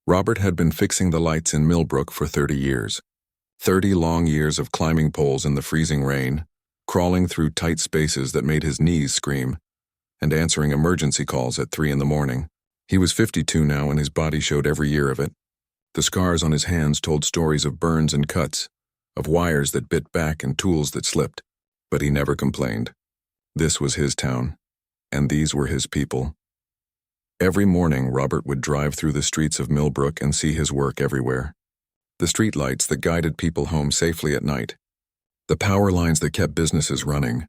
Robert had been fixing the lights in Millbrook for 30 years. 30 long years of climbing poles in the freezing rain, crawling through tight spaces that made his knees scream, and answering emergency calls at 3 in the morning. He was 52 now and his body showed every year of it. The scars on his hands told stories of burns and cuts, of wires that bit back and tools that slipped. But he never complained. This was his town, and these were his people. Every morning, Robert would drive through the streets of Millbrook and see his work everywhere. The streetlights that guided people home safely at night. The power lines that kept businesses running.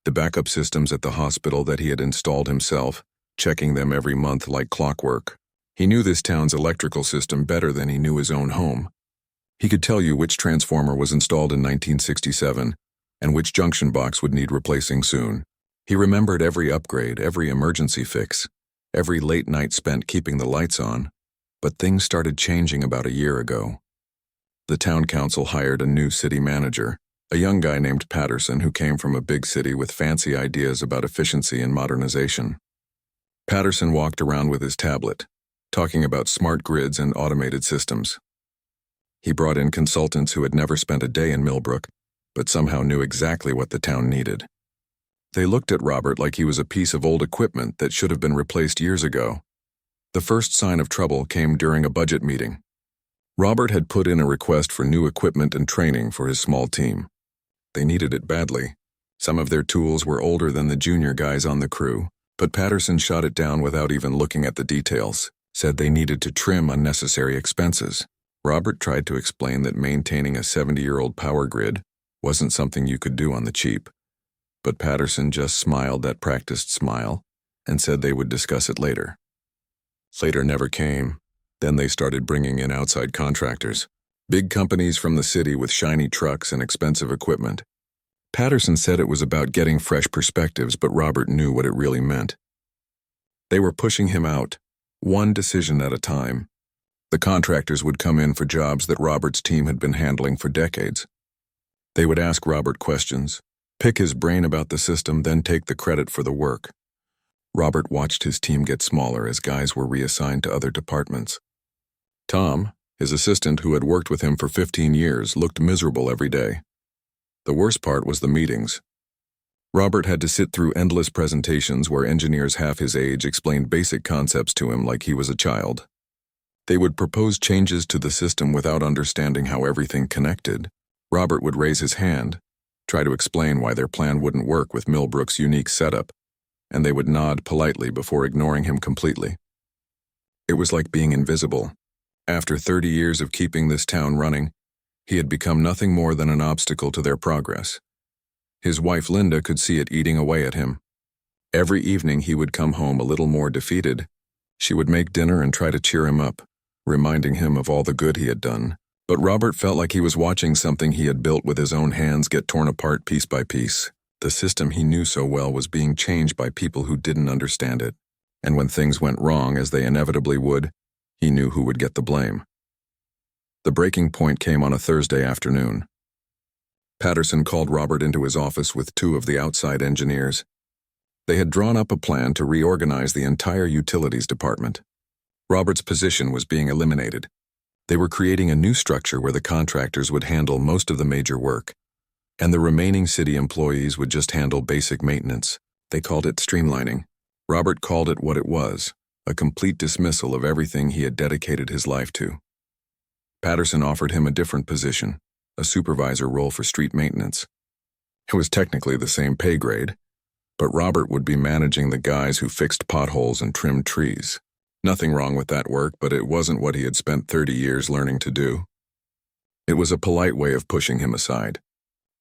The backup systems at the hospital that he had installed himself, checking them every month like clockwork. He knew this town's electrical system better than he knew his own home. He could tell you which transformer was installed in 1967 and which junction box would need replacing soon. He remembered every upgrade, every emergency fix, every late night spent keeping the lights on. But things started changing about a year ago. The town council hired a new city manager, a young guy named Patterson who came from a big city with fancy ideas about efficiency and modernization. Patterson walked around with his tablet, talking about smart grids and automated systems. He brought in consultants who had never spent a day in Millbrook, but somehow knew exactly what the town needed. They looked at Robert like he was a piece of old equipment that should have been replaced years ago. The first sign of trouble came during a budget meeting. Robert had put in a request for new equipment and training for his small team. They needed it badly. Some of their tools were older than the junior guys on the crew, but Patterson shot it down without even looking at the details, said they needed to trim unnecessary expenses. Robert tried to explain that maintaining a 70-year-old power grid wasn't something you could do on the cheap. But Patterson just smiled that practiced smile and said they would discuss it later. Later never came. Then they started bringing in outside contractors, big companies from the city with shiny trucks and expensive equipment. Patterson said it was about getting fresh perspectives, but Robert knew what it really meant. They were pushing him out, one decision at a time. The contractors would come in for jobs that Robert's team had been handling for decades. They would ask Robert questions, pick his brain about the system, then take the credit for the work. Robert watched his team get smaller as guys were reassigned to other departments. Tom, his assistant who had worked with him for 15 years, looked miserable every day. The worst part was the meetings. Robert had to sit through endless presentations where engineers half his age explained basic concepts to him like he was a child. They would propose changes to the system without understanding how everything connected. Robert would raise his hand, try to explain why their plan wouldn't work with Millbrook's unique setup, and they would nod politely before ignoring him completely. It was like being invisible. After 30 years of keeping this town running, he had become nothing more than an obstacle to their progress. His wife Linda could see it eating away at him. Every evening he would come home a little more defeated. She would make dinner and try to cheer him up, reminding him of all the good he had done. But Robert felt like he was watching something he had built with his own hands get torn apart piece by piece. The system he knew so well was being changed by people who didn't understand it. And when things went wrong, as they inevitably would, he knew who would get the blame. The breaking point came on a Thursday afternoon. Patterson called Robert into his office with two of the outside engineers. They had drawn up a plan to reorganize the entire utilities department. Robert's position was being eliminated. They were creating a new structure where the contractors would handle most of the major work, and the remaining city employees would just handle basic maintenance. They called it streamlining. Robert called it what it was, a complete dismissal of everything he had dedicated his life to. Patterson offered him a different position, a supervisor role for street maintenance. It was technically the same pay grade, but Robert would be managing the guys who fixed potholes and trimmed trees. Nothing wrong with that work, but it wasn't what he had spent 30 years learning to do. It was a polite way of pushing him aside.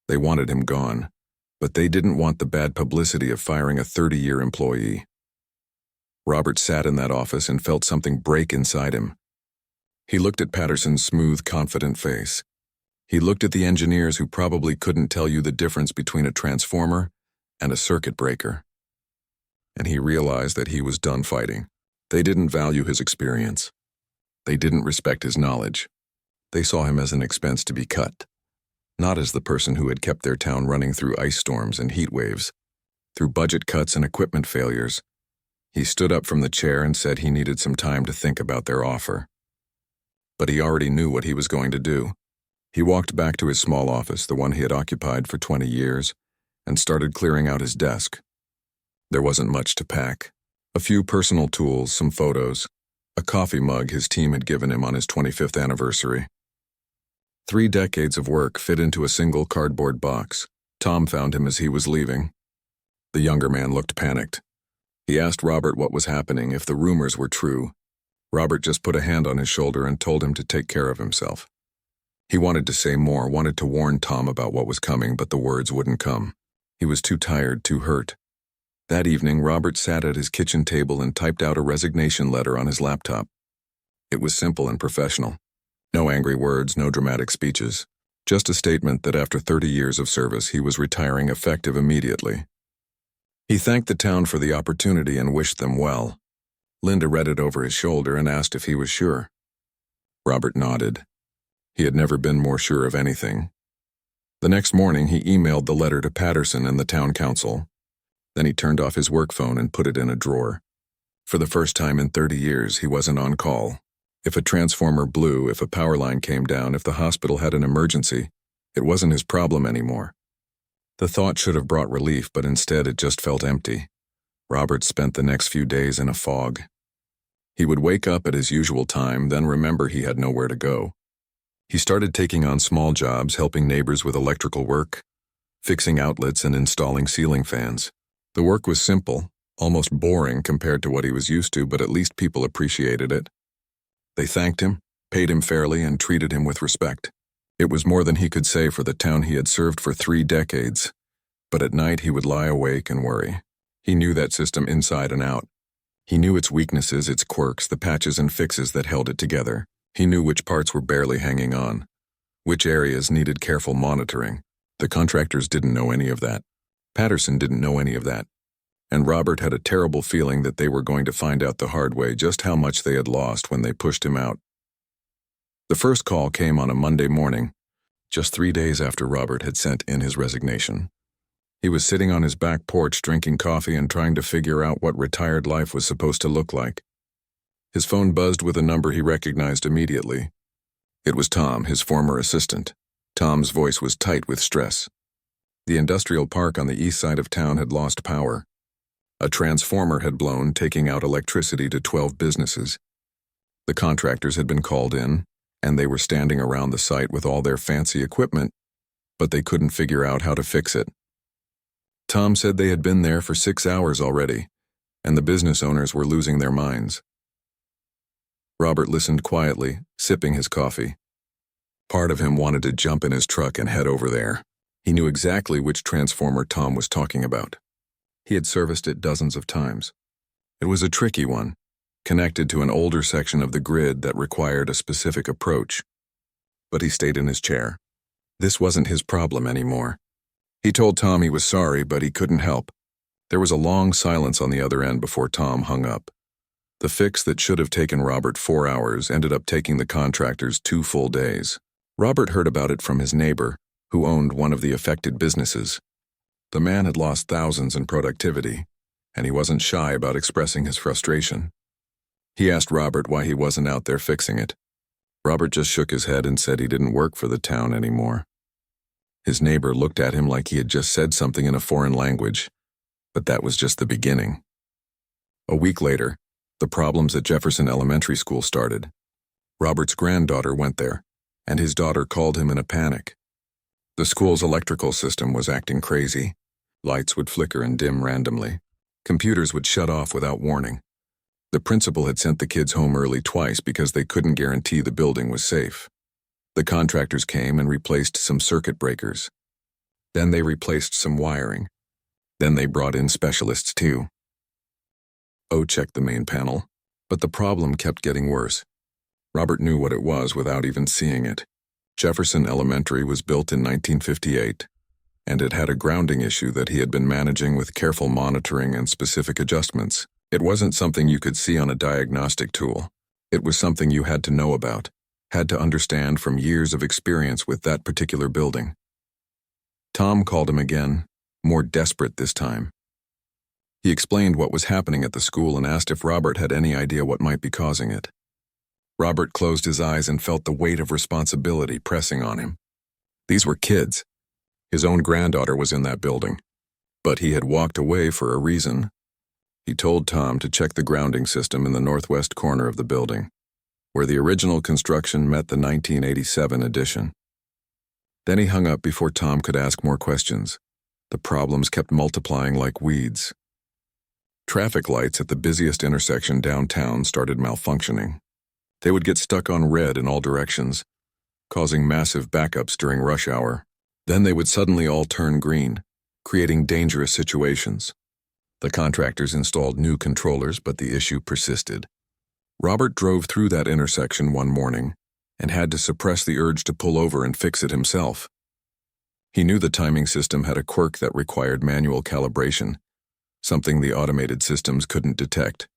They wanted him gone, but they didn't want the bad publicity of firing a 30-year employee. Robert sat in that office and felt something break inside him. He looked at Patterson's smooth, confident face. He looked at the engineers who probably couldn't tell you the difference between a transformer and a circuit breaker. And he realized that he was done fighting. They didn't value his experience. They didn't respect his knowledge. They saw him as an expense to be cut, not as the person who had kept their town running through ice storms and heat waves, through budget cuts and equipment failures. He stood up from the chair and said he needed some time to think about their offer. but he already knew what he was going to do. He walked back to his small office, the one he had occupied for 20 years, and started clearing out his desk. There wasn't much to pack. A few personal tools, some photos, a coffee mug his team had given him on his 25th anniversary. 3 decades of work fit into a single cardboard box. Tom found him as he was leaving. The younger man looked panicked. He asked Robert what was happening, if the rumors were true. Robert just put a hand on his shoulder and told him to take care of himself. He wanted to say more, wanted to warn Tom about what was coming, but the words wouldn't come. He was too tired, too hurt. That evening, Robert sat at his kitchen table and typed out a resignation letter on his laptop. It was simple and professional. No angry words, no dramatic speeches. Just a statement that after 30 years of service, he was retiring effective immediately. He thanked the town for the opportunity and wished them well. Linda read it over his shoulder and asked if he was sure. Robert nodded. He had never been more sure of anything. The next morning, he emailed the letter to Patterson and the town council. Then he turned off his work phone and put it in a drawer. For the first time in 30 years, he wasn't on call. If a transformer blew, if a power line came down, if the hospital had an emergency, it wasn't his problem anymore. The thought should have brought relief, but instead it just felt empty. Robert spent the next few days in a fog. He would wake up at his usual time, then remember he had nowhere to go. He started taking on small jobs, helping neighbors with electrical work, fixing outlets and installing ceiling fans. The work was simple, almost boring compared to what he was used to, but at least people appreciated it. They thanked him, paid him fairly, and treated him with respect. It was more than he could say for the town he had served for 3 decades, but at night he would lie awake and worry. He knew that system inside and out. He knew its weaknesses, its quirks, the patches and fixes that held it together. He knew which parts were barely hanging on, which areas needed careful monitoring. The contractors didn't know any of that. Patterson didn't know any of that. And Robert had a terrible feeling that they were going to find out the hard way just how much they had lost when they pushed him out. The first call came on a Monday morning, just 3 days after Robert had sent in his resignation. He was sitting on his back porch drinking coffee and trying to figure out what retired life was supposed to look like. His phone buzzed with a number he recognized immediately. It was Tom, his former assistant. Tom's voice was tight with stress. The industrial park on the east side of town had lost power. A transformer had blown, taking out electricity to 12 businesses. The contractors had been called in, and they were standing around the site with all their fancy equipment, but they couldn't figure out how to fix it. Tom said they had been there for 6 hours already, and the business owners were losing their minds. Robert listened quietly, sipping his coffee. Part of him wanted to jump in his truck and head over there. He knew exactly which transformer Tom was talking about. He had serviced it dozens of times. It was a tricky one, connected to an older section of the grid that required a specific approach. But he stayed in his chair. This wasn't his problem anymore. He told Tom he was sorry, but he couldn't help. There was a long silence on the other end before Tom hung up. The fix that should have taken Robert 4 hours ended up taking the contractors 2 full days. Robert heard about it from his neighbor, who owned one of the affected businesses. The man had lost thousands in productivity, and he wasn't shy about expressing his frustration. He asked Robert why he wasn't out there fixing it. Robert just shook his head and said he didn't work for the town anymore. His neighbor looked at him like he had just said something in a foreign language, but that was just the beginning. A week later, the problems at Jefferson Elementary School started. Robert's granddaughter went there, and his daughter called him in a panic. The school's electrical system was acting crazy. Lights would flicker and dim randomly. Computers would shut off without warning. The principal had sent the kids home early twice because they couldn't guarantee the building was safe. The contractors came and replaced some circuit breakers. Then they replaced some wiring. Then they brought in specialists too. O checked the main panel, but the problem kept getting worse. Robert knew what it was without even seeing it. Jefferson Elementary was built in 1958, and it had a grounding issue that he had been managing with careful monitoring and specific adjustments. It wasn't something you could see on a diagnostic tool. It was something you had to know about, had to understand from years of experience with that particular building. Tom called him again, more desperate this time. He explained what was happening at the school and asked if Robert had any idea what might be causing it. Robert closed his eyes and felt the weight of responsibility pressing on him. These were kids. His own granddaughter was in that building. But he had walked away for a reason. He told Tom to check the grounding system in the northwest corner of the building, where the original construction met the 1987 addition. Then he hung up before Tom could ask more questions. The problems kept multiplying like weeds. Traffic lights at the busiest intersection downtown started malfunctioning. They would get stuck on red in all directions, causing massive backups during rush hour. Then they would suddenly all turn green, creating dangerous situations. The contractors installed new controllers, but the issue persisted. Robert drove through that intersection one morning and had to suppress the urge to pull over and fix it himself. He knew the timing system had a quirk that required manual calibration, something the automated systems couldn't detect.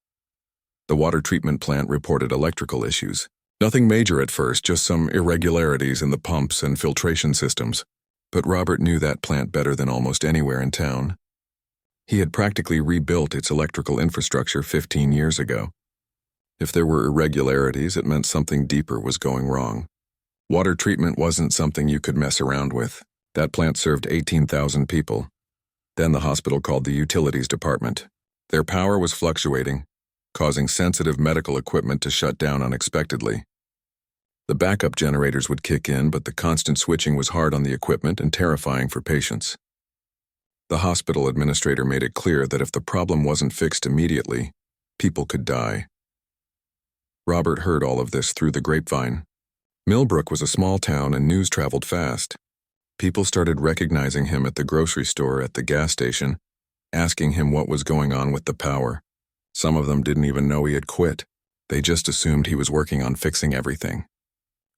The water treatment plant reported electrical issues. Nothing major at first, just some irregularities in the pumps and filtration systems. But Robert knew that plant better than almost anywhere in town. He had practically rebuilt its electrical infrastructure 15 years ago. If there were irregularities, it meant something deeper was going wrong. Water treatment wasn't something you could mess around with. That plant served 18,000 people. Then the hospital called the utilities department. Their power was fluctuating, causing sensitive medical equipment to shut down unexpectedly. The backup generators would kick in, but the constant switching was hard on the equipment and terrifying for patients. The hospital administrator made it clear that if the problem wasn't fixed immediately, people could die. Robert heard all of this through the grapevine. Millbrook was a small town and news traveled fast. People started recognizing him at the grocery store, at the gas station, asking him what was going on with the power. Some of them didn't even know he had quit. They just assumed he was working on fixing everything.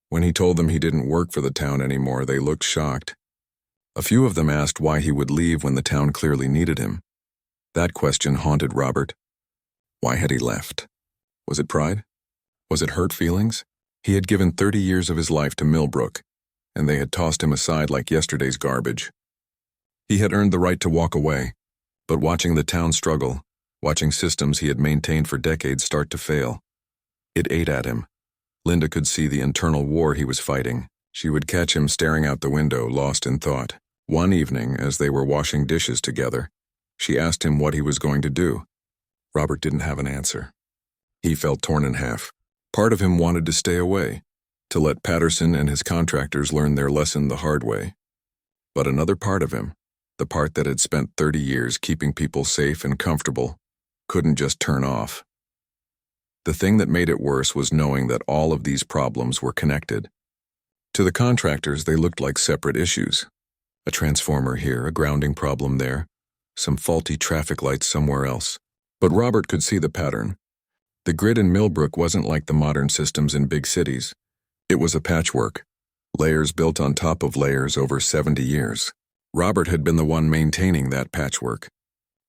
When he told them he didn't work for the town anymore, they looked shocked. A few of them asked why he would leave when the town clearly needed him. That question haunted Robert. Why had he left? Was it pride? Was it hurt feelings? He had given 30 years of his life to Millbrook, and they had tossed him aside like yesterday's garbage. He had earned the right to walk away, but watching the town struggle, watching systems he had maintained for decades start to fail, it ate at him. Linda could see the internal war he was fighting. She would catch him staring out the window, lost in thought. One evening, as they were washing dishes together, she asked him what he was going to do. Robert didn't have an answer. He felt torn in half. Part of him wanted to stay away, to let Patterson and his contractors learn their lesson the hard way. But another part of him, the part that had spent 30 years keeping people safe and comfortable, couldn't just turn off. The thing that made it worse was knowing that all of these problems were connected. To the contractors, they looked like separate issues. A transformer here, a grounding problem there, some faulty traffic lights somewhere else. But Robert could see the pattern. The grid in Millbrook wasn't like the modern systems in big cities. It was a patchwork, layers built on top of layers over 70 years. Robert had been the one maintaining that patchwork,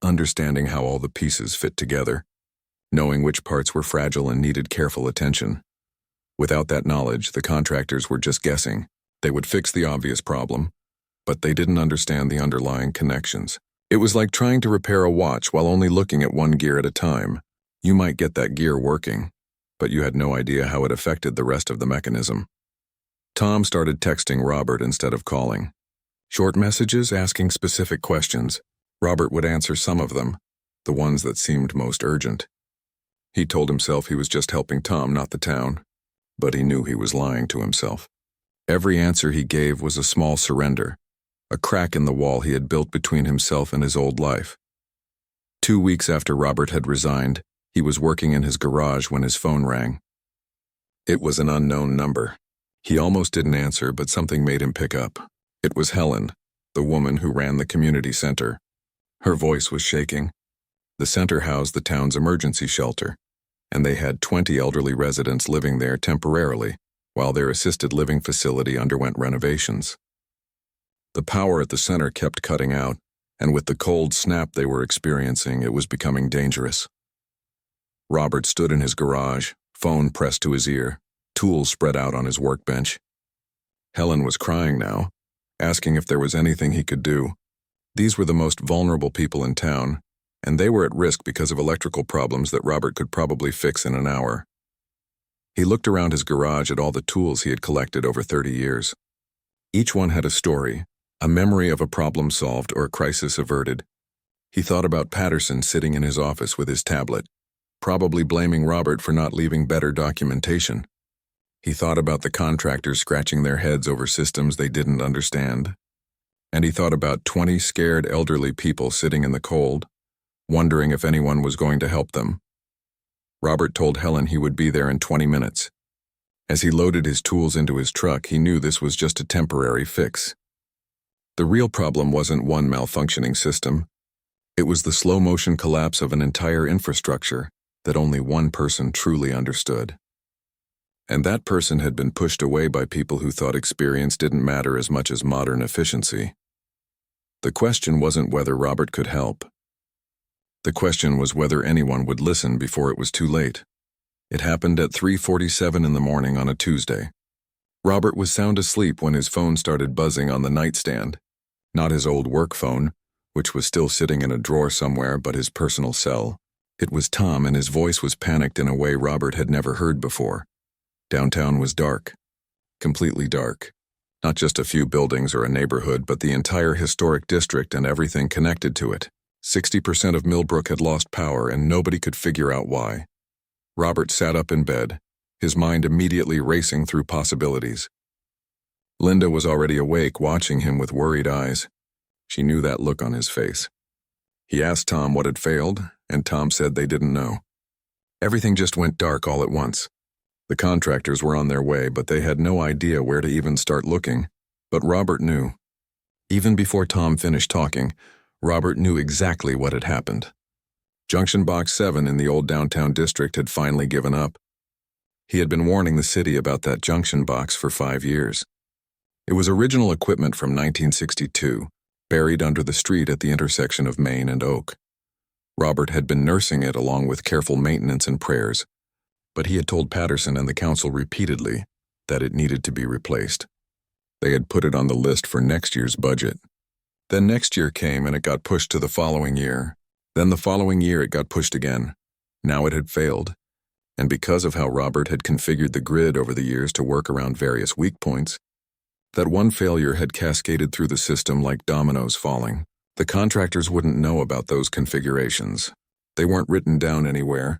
understanding how all the pieces fit together, knowing which parts were fragile and needed careful attention. Without that knowledge, the contractors were just guessing. They would fix the obvious problem, but they didn't understand the underlying connections. It was like trying to repair a watch while only looking at one gear at a time. You might get that gear working, but you had no idea how it affected the rest of the mechanism. Tom started texting Robert instead of calling. Short messages asking specific questions. Robert would answer some of them, the ones that seemed most urgent. He told himself he was just helping Tom, not the town, but he knew he was lying to himself. Every answer he gave was a small surrender, a crack in the wall he had built between himself and his old life. 2 weeks after Robert had resigned, he was working in his garage when his phone rang. It was an unknown number. He almost didn't answer, but something made him pick up. It was Helen, the woman who ran the community center. Her voice was shaking. The center housed the town's emergency shelter, and they had 20 elderly residents living there temporarily, while their assisted living facility underwent renovations. The power at the center kept cutting out, and with the cold snap they were experiencing, it was becoming dangerous. Robert stood in his garage, phone pressed to his ear, tools spread out on his workbench. Helen was crying now, asking if there was anything he could do. These were the most vulnerable people in town, and they were at risk because of electrical problems that Robert could probably fix in an hour. He looked around his garage at all the tools he had collected over 30 years. Each one had a story, a memory of a problem solved or a crisis averted. He thought about Patterson sitting in his office with his tablet, probably blaming Robert for not leaving better documentation. He thought about the contractors scratching their heads over systems they didn't understand. And he thought about 20 scared elderly people sitting in the cold, wondering if anyone was going to help them. Robert told Helen he would be there in 20 minutes. As he loaded his tools into his truck, he knew this was just a temporary fix. The real problem wasn't one malfunctioning system. It was the slow-motion collapse of an entire infrastructure that only one person truly understood. And that person had been pushed away by people who thought experience didn't matter as much as modern efficiency. The question wasn't whether Robert could help. The question was whether anyone would listen before it was too late. It happened at 3:47 in the morning on a Tuesday. Robert was sound asleep when his phone started buzzing on the nightstand. Not his old work phone, which was still sitting in a drawer somewhere, but his personal cell. It was Tom, and his voice was panicked in a way Robert had never heard before. Downtown was dark. Completely dark. Not just a few buildings or a neighborhood, but the entire historic district and everything connected to it. 60% of Millbrook had lost power, and nobody could figure out why. Robert sat up in bed, his mind immediately racing through possibilities. Linda was already awake, watching him with worried eyes. She knew that look on his face. He asked Tom what had failed, and Tom said they didn't know. Everything just went dark all at once. The contractors were on their way, but they had no idea where to even start looking. But Robert knew. Even before Tom finished talking, Robert knew exactly what had happened. Junction Box 7 in the old downtown district had finally given up. He had been warning the city about that junction box for 5 years. It was original equipment from 1962, buried under the street at the intersection of Main and Oak. Robert had been nursing it along with careful maintenance and prayers, but he had told Patterson and the council repeatedly that it needed to be replaced. They had put it on the list for next year's budget. Then next year came and it got pushed to the following year. Then the following year it got pushed again. Now it had failed. And because of how Robert had configured the grid over the years to work around various weak points, that one failure had cascaded through the system like dominoes falling. The contractors wouldn't know about those configurations. They weren't written down anywhere.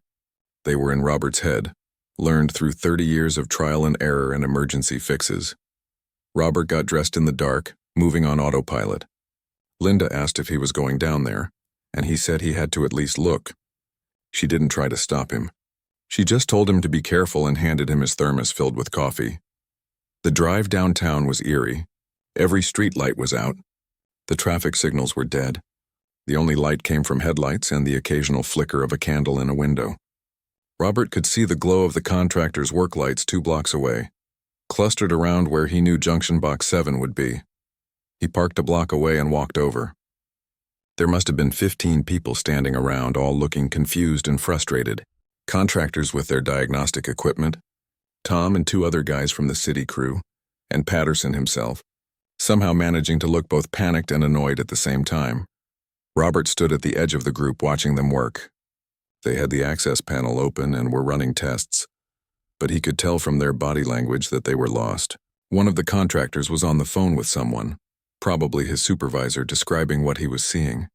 They were in Robert's head, learned through 30 years of trial and error and emergency fixes. Robert got dressed in the dark, moving on autopilot. Linda asked if he was going down there, and he said he had to at least look. She didn't try to stop him. She just told him to be careful and handed him his thermos filled with coffee. The drive downtown was eerie. Every street light was out. The traffic signals were dead. The only light came from headlights and the occasional flicker of a candle in a window. Robert could see the glow of the contractor's work lights 2 blocks away, clustered around where he knew Junction Box 7 would be. He parked a block away and walked over. There must have been 15 people standing around, all looking confused and frustrated. Contractors with their diagnostic equipment, Tom and 2 other guys from the city crew, and Patterson himself, somehow managing to look both panicked and annoyed at the same time. Robert stood at the edge of the group watching them work. They had the access panel open and were running tests, but he could tell from their body language that they were lost. One of the contractors was on the phone with someone, probably his supervisor, describing what he was seeing.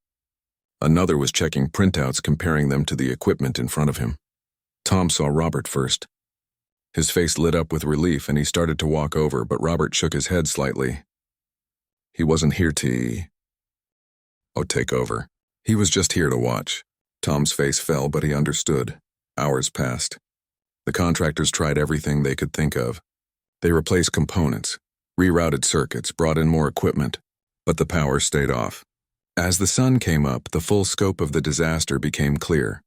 Another was checking printouts, comparing them to the equipment in front of him. Tom saw Robert first. His face lit up with relief and he started to walk over, but Robert shook his head slightly. He wasn't here to take over. He was just here to watch. Tom's face fell, but he understood. Hours passed. The contractors tried everything they could think of. They replaced components, rerouted circuits, brought in more equipment, but the power stayed off. As the sun came up, the full scope of the disaster became clear.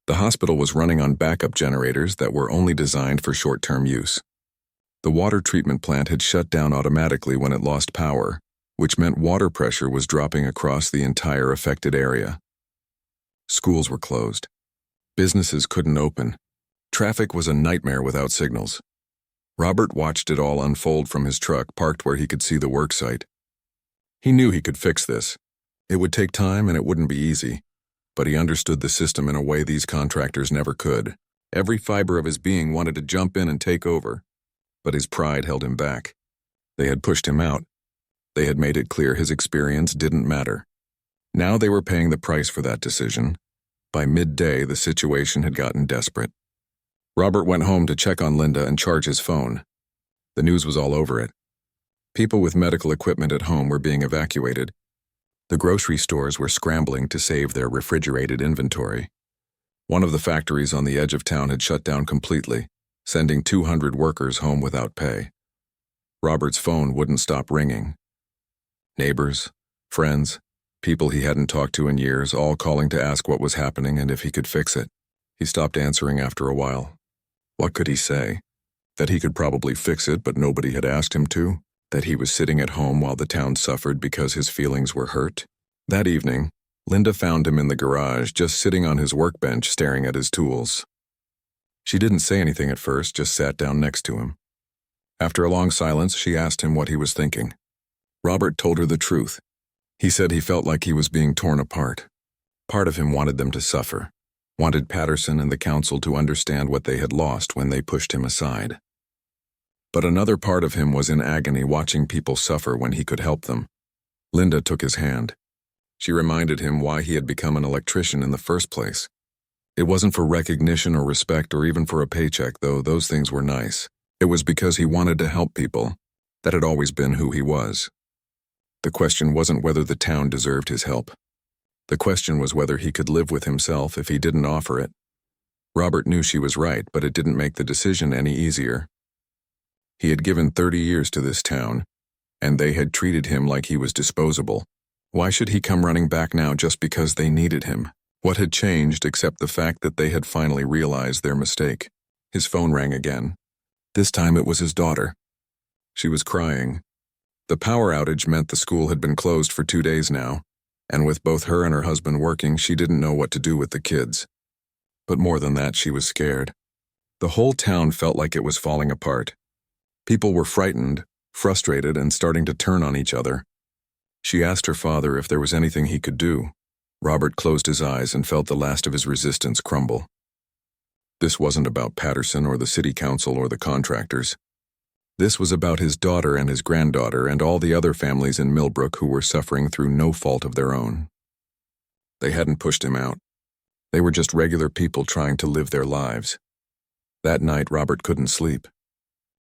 The hospital was running on backup generators that were only designed for short-term use. The water treatment plant had shut down automatically when it lost power, which meant water pressure was dropping across the entire affected area. Schools were closed. Businesses couldn't open. Traffic was a nightmare without signals. Robert watched it all unfold from his truck parked where he could see the worksite. He knew he could fix this. It would take time and it wouldn't be easy, but he understood the system in a way these contractors never could. Every fiber of his being wanted to jump in and take over, but his pride held him back. They had pushed him out. They had made it clear his experience didn't matter. Now they were paying the price for that decision. By midday, the situation had gotten desperate. Robert went home to check on Linda and charge his phone. The news was all over it. People with medical equipment at home were being evacuated. The grocery stores were scrambling to save their refrigerated inventory. One of the factories on the edge of town had shut down completely, sending 200 workers home without pay. Robert's phone wouldn't stop ringing. Neighbors, friends, people he hadn't talked to in years, all calling to ask what was happening and if he could fix it. He stopped answering after a while. What could he say? That he could probably fix it, but nobody had asked him to? That he was sitting at home while the town suffered because his feelings were hurt? That evening, Linda found him in the garage, just sitting on his workbench staring at his tools. She didn't say anything at first, just sat down next to him. After a long silence, she asked him what he was thinking. Robert told her the truth. He said he felt like he was being torn apart. Part of him wanted them to suffer, wanted Patterson and the council to understand what they had lost when they pushed him aside. But another part of him was in agony watching people suffer when he could help them. Linda took his hand. She reminded him why he had become an electrician in the first place. It wasn't for recognition or respect or even for a paycheck, though those things were nice. It was because he wanted to help people. That had always been who he was. The question wasn't whether the town deserved his help. The question was whether he could live with himself if he didn't offer it. Robert knew she was right, but it didn't make the decision any easier. He had given 30 years to this town, and they had treated him like he was disposable. Why should he come running back now just because they needed him? What had changed except the fact that they had finally realized their mistake? His phone rang again. This time it was his daughter. She was crying. The power outage meant the school had been closed for 2 days now, and with both her and her husband working, she didn't know what to do with the kids. But more than that, she was scared. The whole town felt like it was falling apart. People were frightened, frustrated, and starting to turn on each other. She asked her father if there was anything he could do. Robert closed his eyes and felt the last of his resistance crumble. This wasn't about Patterson or the city council or the contractors. This was about his daughter and his granddaughter and all the other families in Millbrook who were suffering through no fault of their own. They hadn't pushed him out. They were just regular people trying to live their lives. That night, Robert couldn't sleep.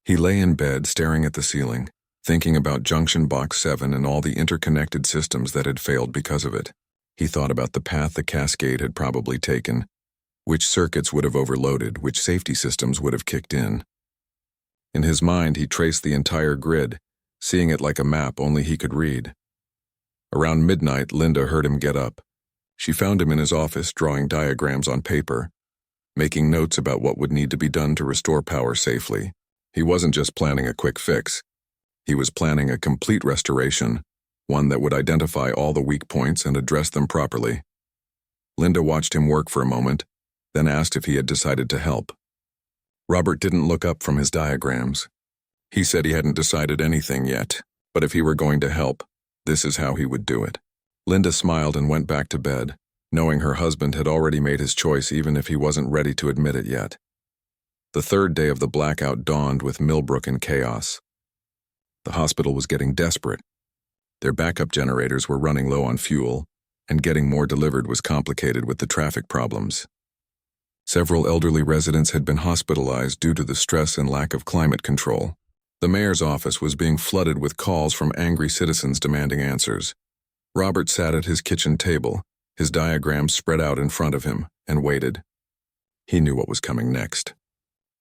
He lay in bed staring at the ceiling, thinking about Junction Box 7 and all the interconnected systems that had failed because of it. He thought about the path the cascade had probably taken, which circuits would have overloaded, which safety systems would have kicked in. In his mind, he traced the entire grid, seeing it like a map only he could read. Around midnight, Linda heard him get up. She found him in his office drawing diagrams on paper, making notes about what would need to be done to restore power safely. He wasn't just planning a quick fix. He was planning a complete restoration, one that would identify all the weak points and address them properly. Linda watched him work for a moment, then asked if he had decided to help. Robert didn't look up from his diagrams. He said he hadn't decided anything yet, but if he were going to help, this is how he would do it. Linda smiled and went back to bed, knowing her husband had already made his choice even if he wasn't ready to admit it yet. The third day of the blackout dawned with Millbrook in chaos. The hospital was getting desperate. Their backup generators were running low on fuel, and getting more delivered was complicated with the traffic problems. Several elderly residents had been hospitalized due to the stress and lack of climate control. The mayor's office was being flooded with calls from angry citizens demanding answers. Robert sat at his kitchen table, his diagrams spread out in front of him, and waited. He knew what was coming next.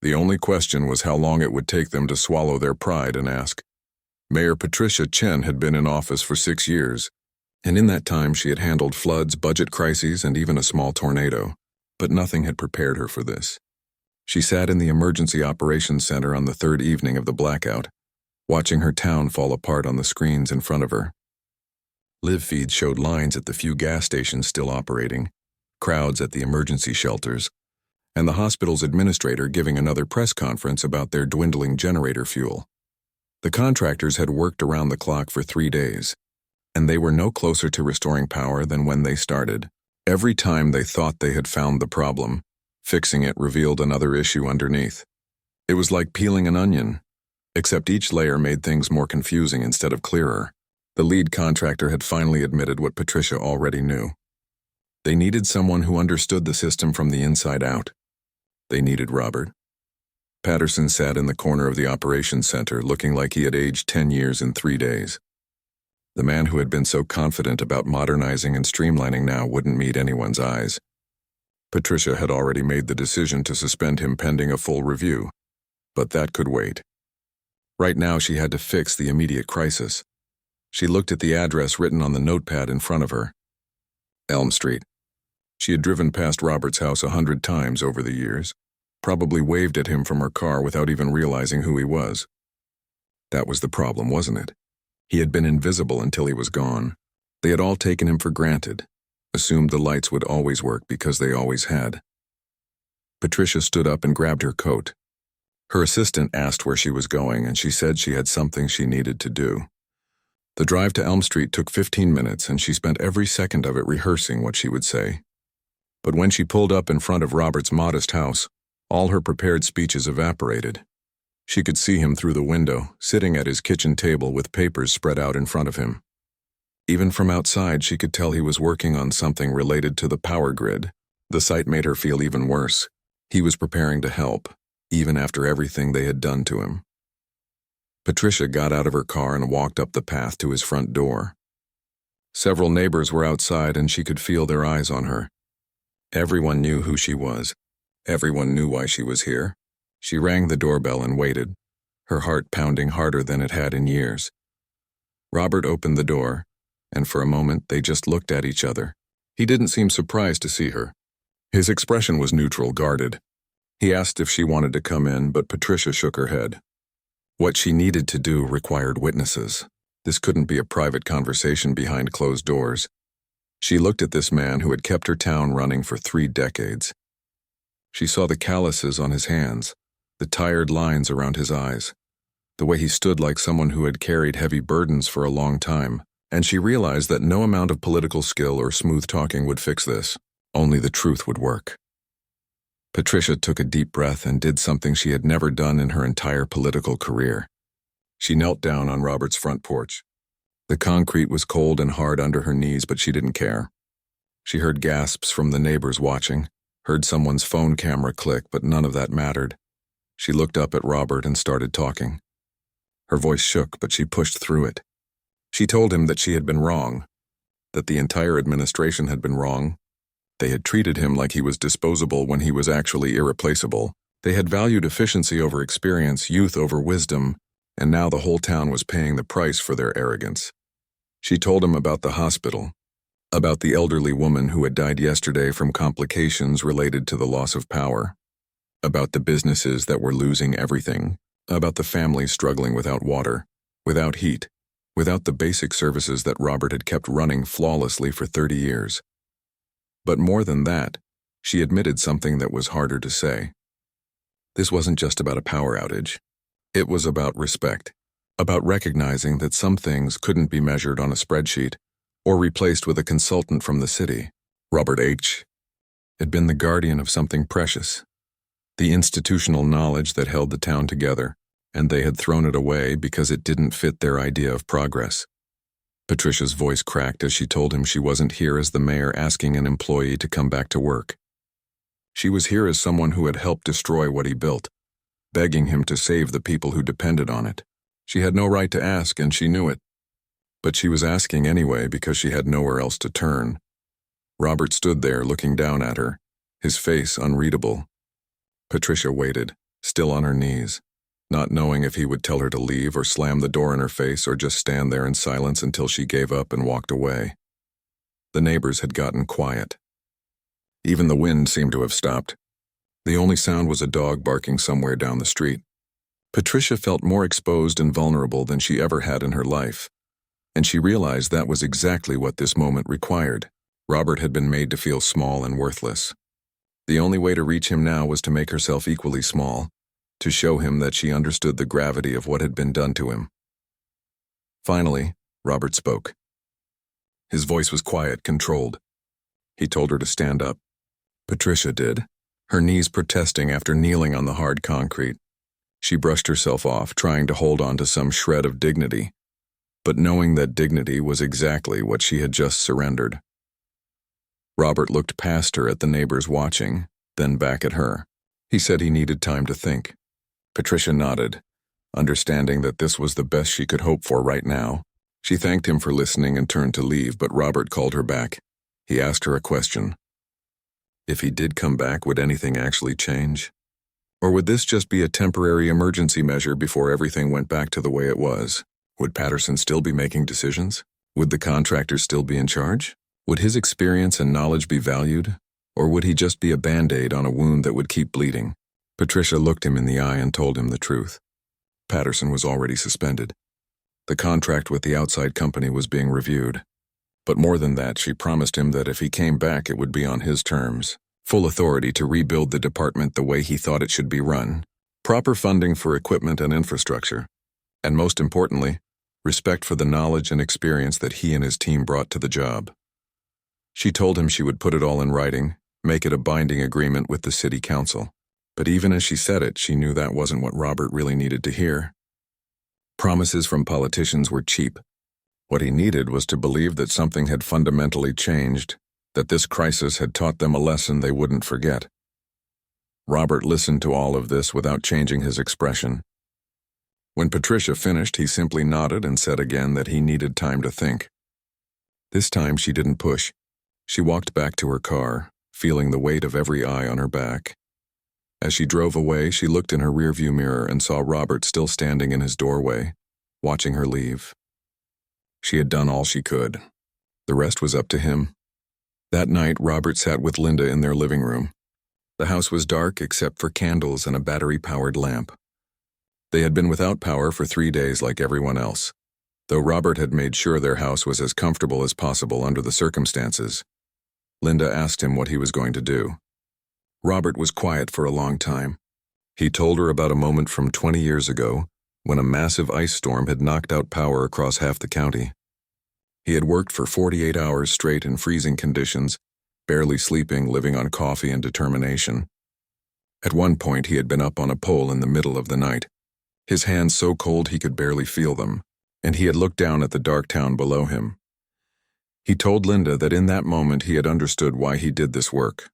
The only question was how long it would take them to swallow their pride and ask. Mayor Patricia Chen had been in office for 6 years, and in that time she had handled floods, budget crises, and even a small tornado. But nothing had prepared her for this. She sat in the emergency operations center on the third evening of the blackout, watching her town fall apart on the screens in front of her. Live feeds showed lines at the few gas stations still operating, crowds at the emergency shelters, and the hospital's administrator giving another press conference about their dwindling generator fuel. The contractors had worked around the clock for 3 days, and they were no closer to restoring power than when they started. Every time they thought they had found the problem, Fixing it revealed another issue underneath. It was like peeling an onion, except each layer made things more confusing instead of clearer. The lead contractor had finally admitted what Patricia already knew. They needed someone who understood the system from the inside out. They needed Robert. Patterson sat in the corner of the operations center, looking like he had aged 10 years in 3 days. The man who had been so confident about modernizing and streamlining now wouldn't meet anyone's eyes. Patricia had already made the decision to suspend him pending a full review, but that could wait. Right now she had to fix the immediate crisis. She looked at the address written on the notepad in front of her. Elm Street. She had driven past Robert's house 100 times over the years, probably waved at him from her car without even realizing who he was. That was the problem, wasn't it? He had been invisible until he was gone. They had all taken him for granted, assumed the lights would always work because they always had. Patricia stood up and grabbed her coat. Her assistant asked where she was going, and she said she had something she needed to do. The drive to Elm Street took 15 minutes, and she spent every second of it rehearsing what she would say. But when she pulled up in front of Robert's modest house, all her prepared speeches evaporated. She could see him through the window, sitting at his kitchen table with papers spread out in front of him. Even from outside, she could tell he was working on something related to the power grid. The sight made her feel even worse. He was preparing to help, even after everything they had done to him. Patricia got out of her car and walked up the path to his front door. Several neighbors were outside, and she could feel their eyes on her. Everyone knew who she was. Everyone knew why she was here. She rang the doorbell and waited, her heart pounding harder than it had in years. Robert opened the door, and for a moment they just looked at each other. He didn't seem surprised to see her. His expression was neutral, guarded. He asked if she wanted to come in, but Patricia shook her head. What she needed to do required witnesses. This couldn't be a private conversation behind closed doors. She looked at this man who had kept her town running for 3 decades. She saw the calluses on his hands, the tired lines around his eyes, the way he stood like someone who had carried heavy burdens for a long time, and she realized that no amount of political skill or smooth talking would fix this. Only the truth would work. Patricia took a deep breath and did something she had never done in her entire political career. She knelt down on Robert's front porch. The concrete was cold and hard under her knees, but she didn't care. She heard gasps from the neighbors watching, heard someone's phone camera click, but none of that mattered. She looked up at Robert and started talking. Her voice shook, but she pushed through it. She told him that she had been wrong, that the entire administration had been wrong. They had treated him like he was disposable when he was actually irreplaceable. They had valued efficiency over experience, youth over wisdom, and now the whole town was paying the price for their arrogance. She told him about the hospital, about the elderly woman who had died yesterday from complications related to the loss of power, about the businesses that were losing everything, about the families struggling without water, without heat, without the basic services that Robert had kept running flawlessly for 30 years. But more than that, she admitted something that was harder to say. This wasn't just about a power outage. It was about respect, about recognizing that some things couldn't be measured on a spreadsheet or replaced with a consultant from the city. Robert H. had been the guardian of something precious, the institutional knowledge that held the town together, and they had thrown it away because it didn't fit their idea of progress. Patricia's voice cracked as she told him she wasn't here as the mayor asking an employee to come back to work. She was here as someone who had helped destroy what he built, begging him to save the people who depended on it. She had no right to ask, and she knew it. But she was asking anyway because she had nowhere else to turn. Robert stood there looking down at her, his face unreadable. Patricia waited, still on her knees, not knowing if he would tell her to leave or slam the door in her face or just stand there in silence until she gave up and walked away. The neighbors had gotten quiet. Even the wind seemed to have stopped. The only sound was a dog barking somewhere down the street. Patricia felt more exposed and vulnerable than she ever had in her life, and she realized that was exactly what this moment required. Robert had been made to feel small and worthless. The only way to reach him now was to make herself equally small, to show him that she understood the gravity of what had been done to him. Finally, Robert spoke. His voice was quiet, controlled. He told her to stand up. Patricia did, her knees protesting after kneeling on the hard concrete. She brushed herself off, trying to hold on to some shred of dignity, but knowing that dignity was exactly what she had just surrendered. Robert looked past her at the neighbors watching, then back at her. He said he needed time to think. Patricia nodded, understanding that this was the best she could hope for right now. She thanked him for listening and turned to leave, but Robert called her back. He asked her a question. If he did come back, would anything actually change? Or would this just be a temporary emergency measure before everything went back to the way it was? Would Patterson still be making decisions? Would the contractor still be in charge? Would his experience and knowledge be valued? Or would he just be a Band-Aid on a wound that would keep bleeding? Patricia looked him in the eye and told him the truth. Patterson was already suspended. The contract with the outside company was being reviewed. But more than that, she promised him that if he came back, it would be on his terms. Full authority to rebuild the department the way he thought it should be run. Proper funding for equipment and infrastructure. And most importantly, respect for the knowledge and experience that he and his team brought to the job. She told him she would put it all in writing, make it a binding agreement with the city council. But even as she said it, she knew that wasn't what Robert really needed to hear. Promises from politicians were cheap. What he needed was to believe that something had fundamentally changed, that this crisis had taught them a lesson they wouldn't forget. Robert listened to all of this without changing his expression. When Patricia finished, he simply nodded and said again that he needed time to think. This time she didn't push. She walked back to her car, feeling the weight of every eye on her back. As she drove away, she looked in her rearview mirror and saw Robert still standing in his doorway, watching her leave. She had done all she could. The rest was up to him. That night, Robert sat with Linda in their living room. The house was dark except for candles and a battery-powered lamp. They had been without power for 3 days like everyone else, though Robert had made sure their house was as comfortable as possible under the circumstances. Linda asked him what he was going to do. Robert was quiet for a long time. He told her about a moment from 20 years ago when a massive ice storm had knocked out power across half the county. He had worked for 48 hours straight in freezing conditions, barely sleeping, living on coffee and determination. At one point, he had been up on a pole in the middle of the night, his hands so cold he could barely feel them, and he had looked down at the dark town below him. He told Linda that in that moment he had understood why he did this work.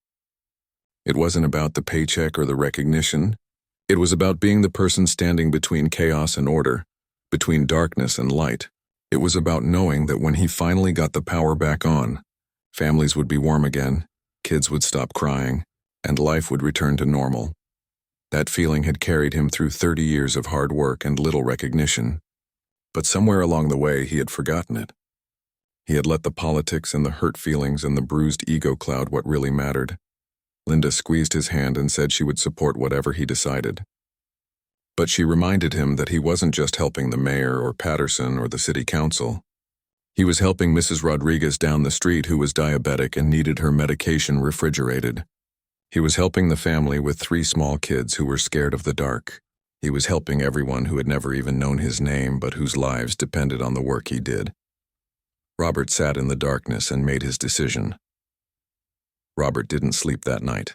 It wasn't about the paycheck or the recognition. It was about being the person standing between chaos and order, between darkness and light. It was about knowing that when he finally got the power back on, families would be warm again, kids would stop crying, and life would return to normal. That feeling had carried him through 30 years of hard work and little recognition. But somewhere along the way, he had forgotten it. He had let the politics and the hurt feelings and the bruised ego cloud what really mattered. Linda squeezed his hand and said she would support whatever he decided. But she reminded him that he wasn't just helping the mayor or Patterson or the city council. He was helping Mrs. Rodriguez down the street who was diabetic and needed her medication refrigerated. He was helping the family with 3 small kids who were scared of the dark. He was helping everyone who had never even known his name but whose lives depended on the work he did. Robert sat in the darkness and made his decision. Robert didn't sleep that night.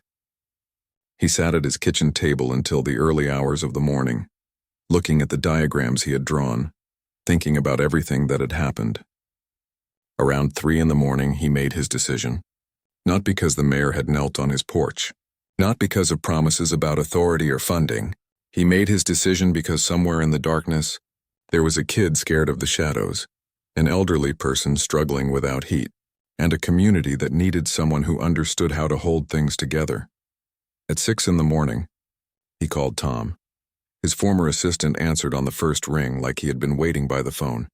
He sat at his kitchen table until the early hours of the morning, looking at the diagrams he had drawn, thinking about everything that had happened. Around 3 in the morning, he made his decision. Not because the mayor had knelt on his porch, not because of promises about authority or funding. He made his decision because somewhere in the darkness, there was a kid scared of the shadows, an elderly person struggling without heat, and a community that needed someone who understood how to hold things together. At 6 in the morning, he called Tom. His former assistant answered on the first ring like he had been waiting by the phone.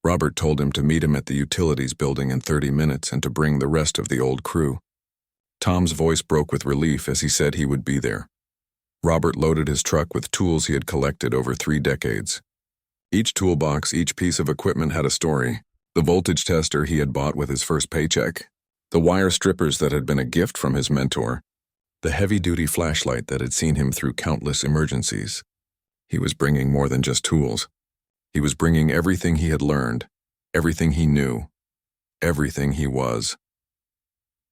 Robert told him to meet him at the utilities building in 30 minutes and to bring the rest of the old crew. Tom's voice broke with relief as he said he would be there. Robert loaded his truck with tools he had collected over 3 decades. Each toolbox, each piece of equipment had a story. The voltage tester he had bought with his first paycheck, the wire strippers that had been a gift from his mentor, the heavy-duty flashlight that had seen him through countless emergencies. He was bringing more than just tools. He was bringing everything he had learned, everything he knew, everything he was.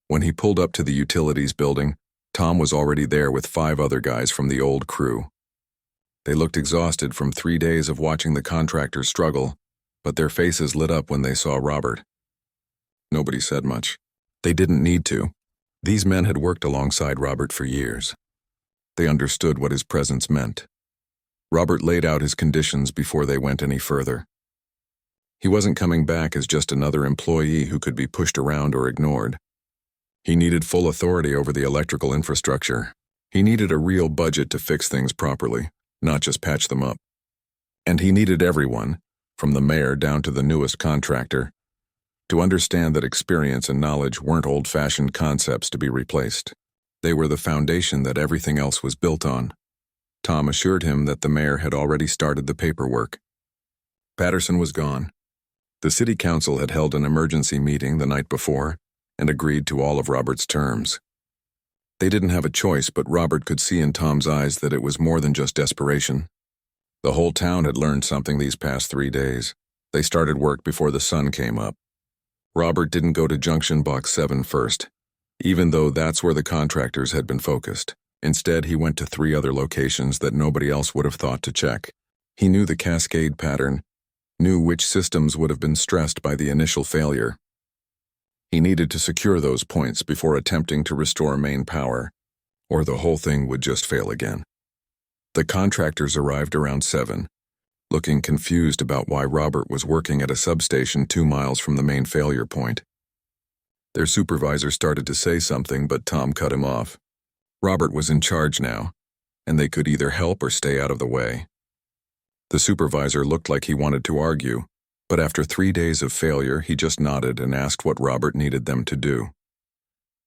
When he pulled up to the utilities building, Tom was already there with 5 other guys from the old crew. They looked exhausted from 3 days of watching the contractors struggle, but their faces lit up when they saw Robert. Nobody said much. They didn't need to. These men had worked alongside Robert for years. They understood what his presence meant. Robert laid out his conditions before they went any further. He wasn't coming back as just another employee who could be pushed around or ignored. He needed full authority over the electrical infrastructure. He needed a real budget to fix things properly, not just patch them up. And he needed everyone, from the mayor down to the newest contractor, to understand that experience and knowledge weren't old-fashioned concepts to be replaced. They were the foundation that everything else was built on. Tom assured him that the mayor had already started the paperwork. Patterson was gone. The city council had held an emergency meeting the night before and agreed to all of Robert's terms. They didn't have a choice, but Robert could see in Tom's eyes that it was more than just desperation. The whole town had learned something these past 3 days. They started work before the sun came up. Robert didn't go to Junction Box 7 first, even though that's where the contractors had been focused. Instead, he went to 3 other locations that nobody else would have thought to check. He knew the cascade pattern, knew which systems would have been stressed by the initial failure. He needed to secure those points before attempting to restore main power, or the whole thing would just fail again. The contractors arrived around 7, looking confused about why Robert was working at a substation 2 miles from the main failure point. Their supervisor started to say something, but Tom cut him off. Robert was in charge now, and they could either help or stay out of the way. The supervisor looked like he wanted to argue, but after 3 days of failure, he just nodded and asked what Robert needed them to do.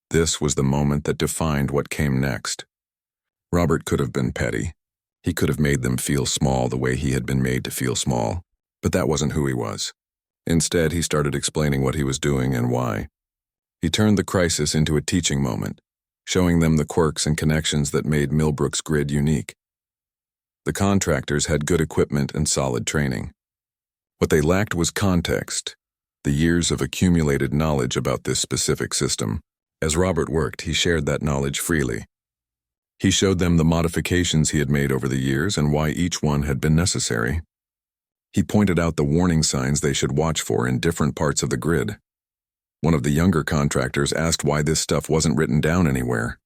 This was the moment that defined what came next. Robert could have been petty. He could have made them feel small the way he had been made to feel small, but that wasn't who he was. Instead, he started explaining what he was doing and why. He turned the crisis into a teaching moment, showing them the quirks and connections that made Millbrook's grid unique. The contractors had good equipment and solid training. What they lacked was context, the years of accumulated knowledge about this specific system. As Robert worked, he shared that knowledge freely. He showed them the modifications he had made over the years and why each one had been necessary. He pointed out the warning signs they should watch for in different parts of the grid. One of the younger contractors asked why this stuff wasn't written down anywhere.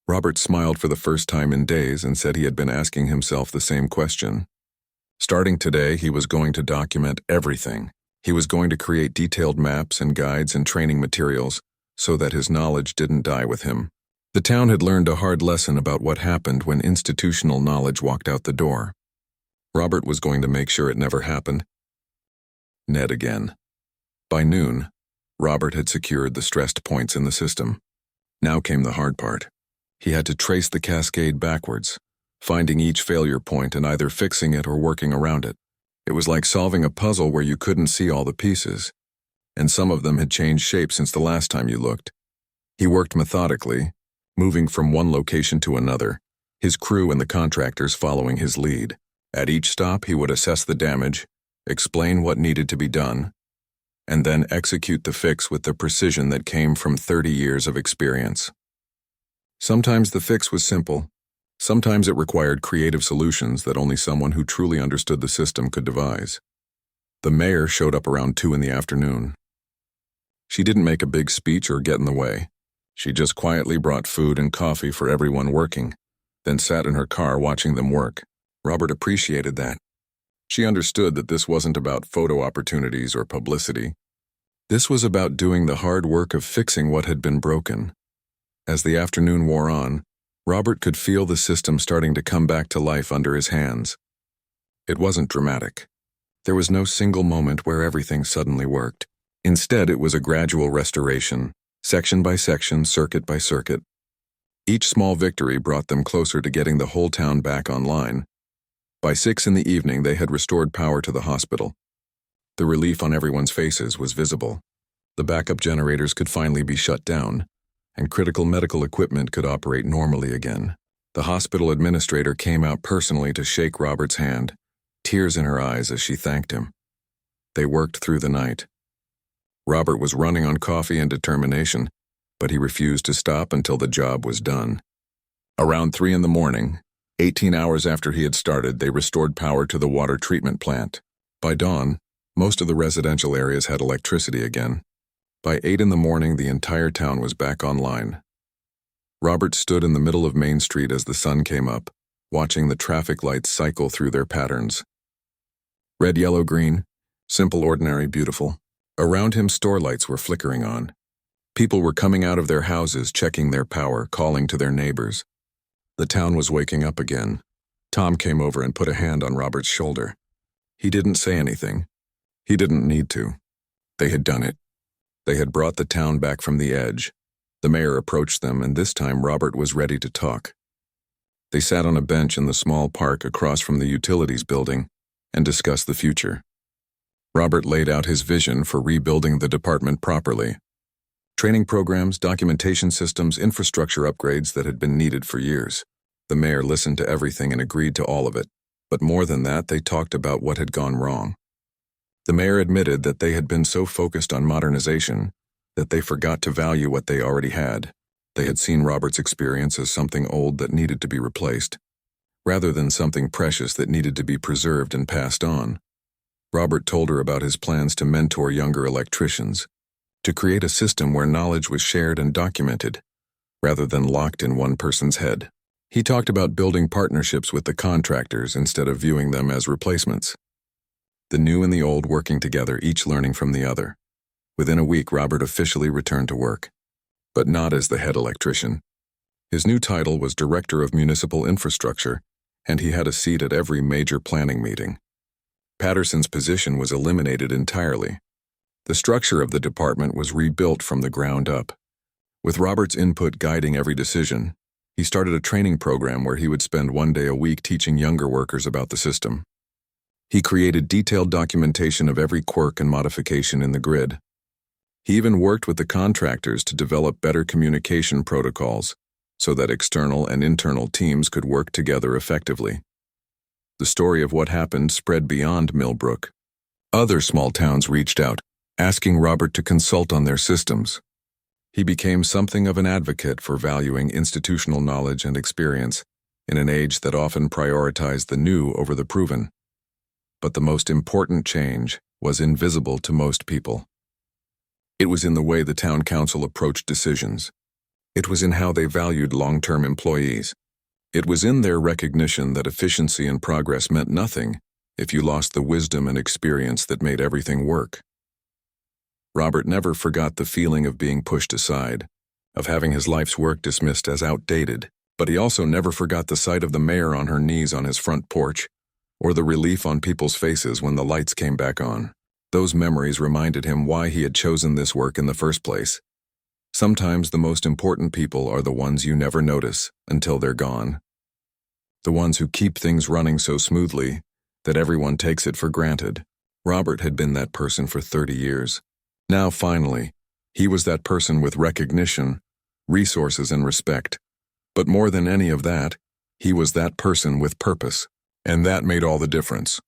Robert smiled for the first time in days and said he had been asking himself the same question. Starting today, he was going to document everything. He was going to create detailed maps and guides and training materials so that his knowledge didn't die with him. The town had learned a hard lesson about what happened when institutional knowledge walked out the door. Robert was going to make sure it never happened. Ned again. By noon, Robert had secured the stressed points in the system. Now came the hard part. He had to trace the cascade backwards, finding each failure point and either fixing it or working around it. It was like solving a puzzle where you couldn't see all the pieces, and some of them had changed shape since the last time you looked. He worked methodically, moving from one location to another, his crew and the contractors following his lead. At each stop, he would assess the damage, explain what needed to be done, and then execute the fix with the precision that came from 30 years of experience. Sometimes the fix was simple. Sometimes it required creative solutions that only someone who truly understood the system could devise. The mayor showed up around 2 in the afternoon. She didn't make a big speech or get in the way. She just quietly brought food and coffee for everyone working, then sat in her car watching them work. Robert appreciated that. She understood that this wasn't about photo opportunities or publicity. This was about doing the hard work of fixing what had been broken. As the afternoon wore on, Robert could feel the system starting to come back to life under his hands. It wasn't dramatic. There was no single moment where everything suddenly worked. Instead, it was a gradual restoration, section by section, circuit by circuit. Each small victory brought them closer to getting the whole town back online. By 6 in the evening, they had restored power to the hospital. The relief on everyone's faces was visible. The backup generators could finally be shut down, and critical medical equipment could operate normally again. The hospital administrator came out personally to shake Robert's hand, tears in her eyes as she thanked him. They worked through the night. Robert was running on coffee and determination, but he refused to stop until the job was done. Around 3 a.m, 18 hours after he had started, they restored power to the water treatment plant. By dawn, most of the residential areas had electricity again. By 8 a.m, the entire town was back online. Robert stood in the middle of Main Street as the sun came up, watching the traffic lights cycle through their patterns. Red, yellow, green, simple, ordinary, beautiful. Around him, store lights were flickering on. People were coming out of their houses, checking their power, calling to their neighbors. The town was waking up again. Tom came over and put a hand on Robert's shoulder. He didn't say anything. He didn't need to. They had done it. They had brought the town back from the edge. The mayor approached them, and this time Robert was ready to talk. They sat on a bench in the small park across from the utilities building and discussed the future. Robert laid out his vision for rebuilding the department properly. Training programs, documentation systems, infrastructure upgrades that had been needed for years. The mayor listened to everything and agreed to all of it, but more than that, they talked about what had gone wrong. The mayor admitted that they had been so focused on modernization that they forgot to value what they already had. They had seen Robert's experience as something old that needed to be replaced, rather than something precious that needed to be preserved and passed on. Robert told her about his plans to mentor younger electricians, to create a system where knowledge was shared and documented, rather than locked in one person's head. He talked about building partnerships with the contractors instead of viewing them as replacements. The new and the old working together, each learning from the other. Within a week, Robert officially returned to work, but not as the head electrician. His new title was Director of Municipal Infrastructure, and he had a seat at every major planning meeting. Patterson's position was eliminated entirely. The structure of the department was rebuilt from the ground up. With Robert's input guiding every decision, he started a training program where he would spend 1 day a week teaching younger workers about the system. He created detailed documentation of every quirk and modification in the grid. He even worked with the contractors to develop better communication protocols so that external and internal teams could work together effectively. The story of what happened spread beyond Millbrook. Other small towns reached out, asking Robert to consult on their systems. He became something of an advocate for valuing institutional knowledge and experience in an age that often prioritized the new over the proven. But the most important change was invisible to most people. It was in the way the town council approached decisions. It was in how they valued long-term employees. It was in their recognition that efficiency and progress meant nothing if you lost the wisdom and experience that made everything work. Robert never forgot the feeling of being pushed aside, of having his life's work dismissed as outdated, but he also never forgot the sight of the mayor on her knees on his front porch, or the relief on people's faces when the lights came back on. Those memories reminded him why he had chosen this work in the first place. Sometimes the most important people are the ones you never notice until they're gone. The ones who keep things running so smoothly that everyone takes it for granted. Robert had been that person for 30 years. Now, finally, he was that person with recognition, resources, and respect. But more than any of that, he was that person with purpose. And that made all the difference.